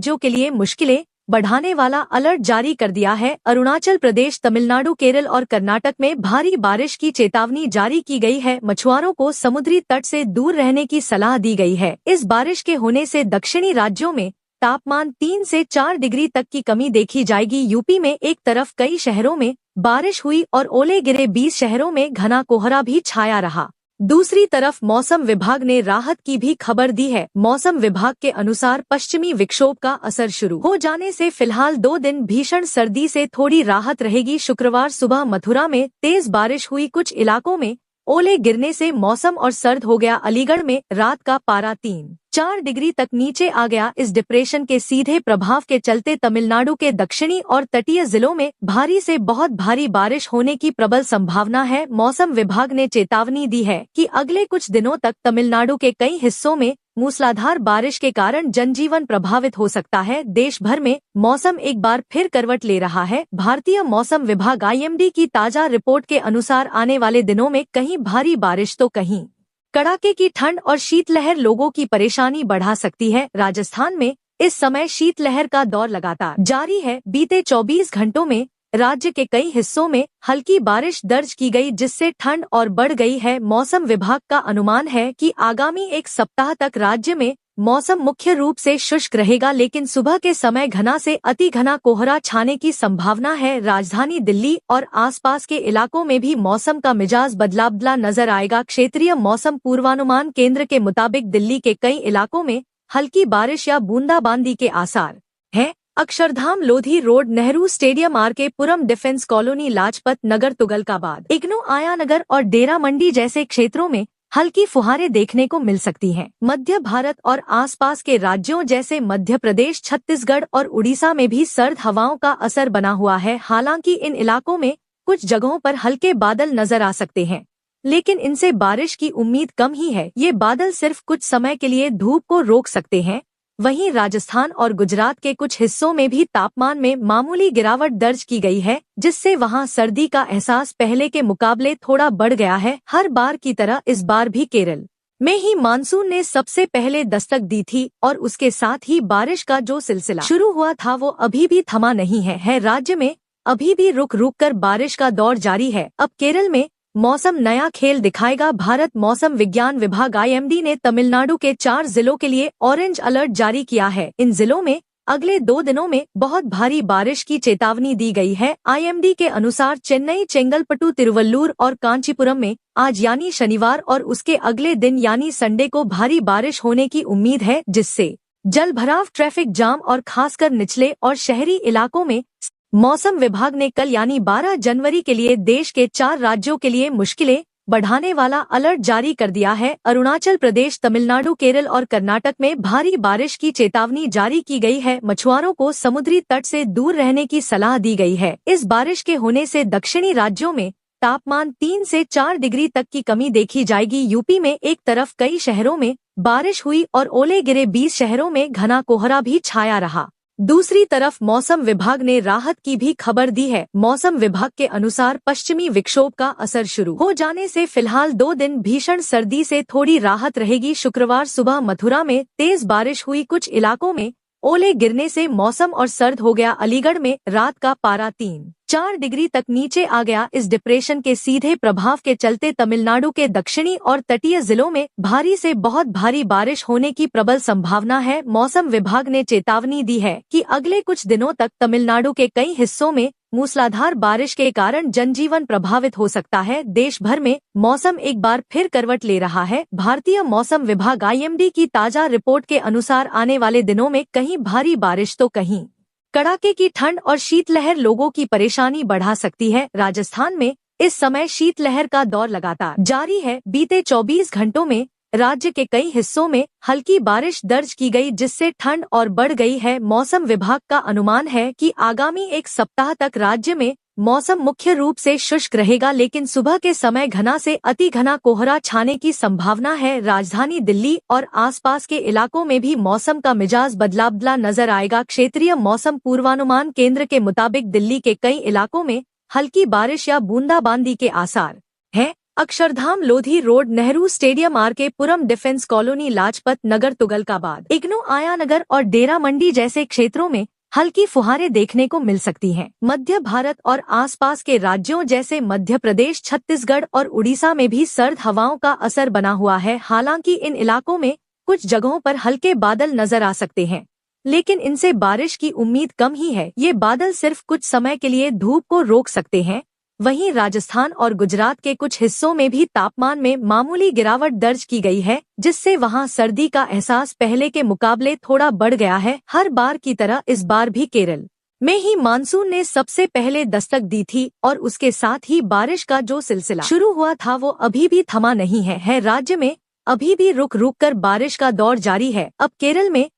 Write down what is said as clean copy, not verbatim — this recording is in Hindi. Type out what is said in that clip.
राज्यों के लिए मुश्किलें बढ़ाने वाला अलर्ट जारी कर दिया है। अरुणाचल प्रदेश, तमिलनाडु, केरल और कर्नाटक में भारी बारिश की चेतावनी जारी की गई है। मछुआरों को समुद्री तट से दूर रहने की सलाह दी गई है। इस बारिश के होने से दक्षिणी राज्यों में तापमान 3 से 4 डिग्री तक की कमी देखी जाएगी। यूपी में एक तरफ कई शहरों में बारिश हुई और ओले गिरे, 20 शहरों में घना कोहरा भी छाया रहा। दूसरी तरफ मौसम विभाग ने राहत की भी खबर दी है। मौसम विभाग के अनुसार पश्चिमी विक्षोभ का असर शुरू हो जाने से फिलहाल 2 दिन भीषण सर्दी से थोड़ी राहत रहेगी। शुक्रवार सुबह मथुरा में तेज बारिश हुई, कुछ इलाकों में ओले गिरने से मौसम और सर्द हो गया। अलीगढ़ में रात का पारा 3-4 डिग्री तक नीचे आ गया। इस डिप्रेशन के सीधे प्रभाव के चलते तमिलनाडु के दक्षिणी और तटीय जिलों में भारी से बहुत भारी बारिश होने की प्रबल संभावना है। मौसम विभाग ने चेतावनी दी है कि अगले कुछ दिनों तक तमिलनाडु के कई हिस्सों में मूसलाधार बारिश के कारण जनजीवन प्रभावित हो सकता है। देश भर में मौसम एक बार फिर करवट ले रहा है। भारतीय मौसम विभाग IMD की ताजा रिपोर्ट के अनुसार आने वाले दिनों में कहीं भारी बारिश तो कहीं कड़ाके की ठंड और शीतलहर लोगों की परेशानी बढ़ा सकती है। राजस्थान में इस समय शीतलहर का दौर लगातार जारी है। बीते 24 घंटों में राज्य के कई हिस्सों में हल्की बारिश दर्ज की गई, जिससे ठंड और बढ़ गई है। मौसम विभाग का अनुमान है कि आगामी एक सप्ताह तक राज्य में मौसम मुख्य रूप से शुष्क रहेगा, लेकिन सुबह के समय घना से अति घना कोहरा छाने की संभावना है। राजधानी दिल्ली और आसपास के इलाकों में भी मौसम का मिजाज बदला नजर आएगा। क्षेत्रीय मौसम पूर्वानुमान केंद्र के मुताबिक दिल्ली के कई इलाकों में हल्की बारिश या बूंदाबांदी के आसार हैं। Akshardham, Lodhi road, Nehru stadium, RK पुरम, डिफेंस कॉलोनी, लाजपत नगर, तुगलकाबाद, इग्नू, आयानगर और डेरा मंडी जैसे क्षेत्रों में हल्की फुहारें देखने को मिल सकती हैं। मध्य भारत और आसपास के राज्यों जैसे मध्य प्रदेश, छत्तीसगढ़ और उड़ीसा में भी सर्द हवाओं का असर बना हुआ है। हालांकि इन इलाकों में कुछ जगहों पर हल्के बादल नजर आ सकते हैं, लेकिन इनसे बारिश की उम्मीद कम ही है। ये बादल सिर्फ कुछ समय के लिए धूप को रोक सकते हैं। वहीं राजस्थान और गुजरात के कुछ हिस्सों में भी तापमान में मामूली गिरावट दर्ज की गई है, जिससे वहां सर्दी का एहसास पहले के मुकाबले थोड़ा बढ़ गया है। हर बार की तरह इस बार भी केरल में ही मानसून ने सबसे पहले दस्तक दी थी और उसके साथ ही बारिश का जो सिलसिला शुरू हुआ था वो अभी भी थमा नहीं है। राज्य में अभी भी रुक रुक कर बारिश का दौर जारी है। अब केरल में मौसम नया खेल दिखाएगा। भारत मौसम विज्ञान विभाग IMD ने तमिलनाडु के 4 जिलों के लिए ऑरेंज अलर्ट जारी किया है। इन जिलों में अगले 2 दिनों में बहुत भारी बारिश की चेतावनी दी गई है। IMD के अनुसार चेन्नई, चेंगलपट्टू, तिरुवल्लुर और कांचीपुरम में आज यानी शनिवार और उसके अगले दिन यानी संडे को भारी बारिश होने की उम्मीद है, जिससे जलभराव, ट्रैफिक जाम और खासकर निचले और शहरी इलाकों में मौसम विभाग ने कल यानी 12 जनवरी के लिए देश के 4 राज्यों के लिए मुश्किलें बढ़ाने वाला अलर्ट जारी कर दिया है। अरुणाचल प्रदेश, तमिलनाडु, केरल और कर्नाटक में भारी बारिश की चेतावनी जारी की गई है। मछुआरों को समुद्री तट से दूर रहने की सलाह दी गई है। इस बारिश के होने से दक्षिणी राज्यों में तापमान 3 से 4 डिग्री तक की कमी देखी जाएगी। यूपी में एक तरफ कई शहरों में बारिश हुई और ओले गिरे, 20 शहरों में घना कोहरा भी छाया रहा। दूसरी तरफ मौसम विभाग ने राहत की भी खबर दी है। मौसम विभाग के अनुसार पश्चिमी विक्षोभ का असर शुरू हो जाने से फिलहाल 2 दिन भीषण सर्दी से थोड़ी राहत रहेगी। शुक्रवार सुबह मथुरा में तेज बारिश हुई, कुछ इलाकों में ओले गिरने से मौसम और सर्द हो गया। अलीगढ़ में रात का पारा 3-4 डिग्री तक नीचे आ गया। इस डिप्रेशन के सीधे प्रभाव के चलते तमिलनाडु के दक्षिणी और तटीय जिलों में भारी से बहुत भारी बारिश होने की प्रबल संभावना है। मौसम विभाग ने चेतावनी दी है कि अगले कुछ दिनों तक तमिलनाडु के कई हिस्सों में मूसलाधार बारिश के कारण जनजीवन प्रभावित हो सकता है। देश भर में मौसम एक बार फिर करवट ले रहा है। भारतीय मौसम विभाग IMD की ताजा रिपोर्ट के अनुसार आने वाले दिनों में कहीं भारी बारिश तो कहीं कड़ाके की ठंड और शीतलहर लोगों की परेशानी बढ़ा सकती है। राजस्थान में इस समय शीतलहर का दौर लगातार जारी है। बीते 24 घंटों में राज्य के कई हिस्सों में हल्की बारिश दर्ज की गई, जिससे ठंड और बढ़ गई है। मौसम विभाग का अनुमान है कि आगामी एक सप्ताह तक राज्य में मौसम मुख्य रूप से शुष्क रहेगा, लेकिन सुबह के समय घना से अति घना कोहरा छाने की संभावना है। राजधानी दिल्ली और आसपास के इलाकों में भी मौसम का मिजाज बदला नजर आएगा। क्षेत्रीय मौसम पूर्वानुमान केंद्र के मुताबिक दिल्ली के कई इलाकों में हल्की बारिश या बूंदाबांदी के आसार हैं। Akshardham Lodhi road, Nehru stadium, RK Puram, defence colony, Lajpat Nagar, Tughlakabad, IGNOU, Ayanagar और डेरा मंडी जैसे क्षेत्रों में हल्की फुहारें देखने को मिल सकती हैं। मध्य भारत और आसपास के राज्यों जैसे मध्य प्रदेश, छत्तीसगढ़ और उड़ीसा में भी सर्द हवाओं का असर बना हुआ है। हालांकि इन इलाकों में कुछ जगहों पर हल्के बादल नजर आ सकते हैं, लेकिन इनसे बारिश की उम्मीद कम ही है। ये बादल सिर्फ कुछ समय के लिए धूप को रोक सकते हैं। वहीं राजस्थान और गुजरात के कुछ हिस्सों में भी तापमान में मामूली गिरावट दर्ज की गई है, जिससे वहां सर्दी का एहसास पहले के मुकाबले थोड़ा बढ़ गया है। हर बार की तरह इस बार भी केरल में ही मानसून ने सबसे पहले दस्तक दी थी और उसके साथ ही बारिश का जो सिलसिला शुरू हुआ था वो अभी भी थमा नहीं है। राज्य में अभी भी रुक रुक कर बारिश का दौर जारी है। अब केरल में